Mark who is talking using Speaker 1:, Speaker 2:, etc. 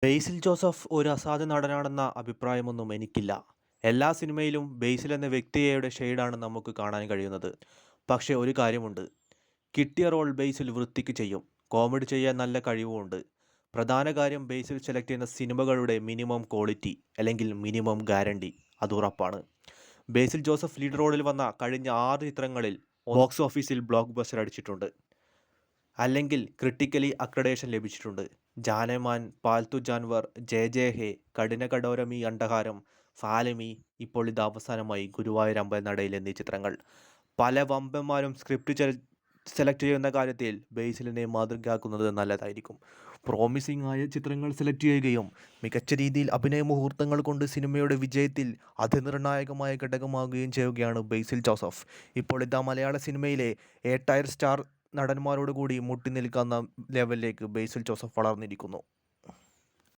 Speaker 1: ബേസിൽ Joseph ഒരു അസാധ്യ നടനാണെന്ന അഭിപ്രായമൊന്നും എനിക്കില്ല. എല്ലാ സിനിമയിലും ബേസിൽ എന്ന വ്യക്തിയുടെ ഷെയ്ഡാണ് നമുക്ക് കാണാൻ കഴിയുന്നത്. പക്ഷേ ഒരു കാര്യമുണ്ട്. കിട്ടിയ റോൾ ബേസിൽ വൃത്തിക്ക് ചെയ്യും. കോമഡി ചെയ്യാൻ നല്ല കഴിവുമുണ്ട്. പ്രധാന കാര്യം ബേസിൽ സെലക്ട് ചെയ്യുന്ന സിനിമകളുടെ മിനിമം ക്വാളിറ്റി അല്ലെങ്കിൽ മിനിമം ഗ്യാരണ്ടി അത് ഉറപ്പാണ്. ബേസിൽ ജോസഫ് ലീഡ് റോളിൽ വന്ന കഴിഞ്ഞ 6 ചിത്രങ്ങളിൽ ബോക്സ് ഓഫീസിൽ ബ്ലോക്ക് ബസ്റ്റർ അടിച്ചിട്ടുണ്ട്. അല്ലെങ്കിൽ ക്രിട്ടിക്കലി അക്രഡേഷൻ ലഭിച്ചിട്ടുണ്ട്. ജാനേമാൻ, പാൽത്തു ജാൻവർ, ജെ ജെ ഹേ, കഠിന കഠോരമീ അണ്ടഹാരം, ഫാലമി, ഇപ്പോൾ ഇത് അവസാനമായി ഗുരുവായൂർ അമ്പലനടയിൽ എന്നീ ചിത്രങ്ങൾ. പല വമ്പന്മാരും സ്ക്രിപ്റ്റ് സെലക്ട് ചെയ്യുന്ന കാര്യത്തിൽ ബേസിലിനെ മാതൃകയാക്കുന്നത് നല്ലതായിരിക്കും. പ്രോമിസിംഗ് ആയ ചിത്രങ്ങൾ സെലക്ട് ചെയ്യുകയും മികച്ച രീതിയിൽ അഭിനയ മുഹൂർത്തങ്ങൾ കൊണ്ട് സിനിമയുടെ വിജയത്തിൽ അതിനിർണായകമായ ഘടകമാകുകയും ചെയ്യുകയാണ് ബേസിൽ ജോസഫ്. ഇപ്പോൾ ഇതാ മലയാള സിനിമയിലെ എ ടയർ സ്റ്റാർ നടന്മാരോട് കൂടി മുട്ടി നിൽക്കുന്ന ലെവലിലേക്ക് ബേസിൽ ജോസഫ് വളർന്നിരിക്കുന്നു.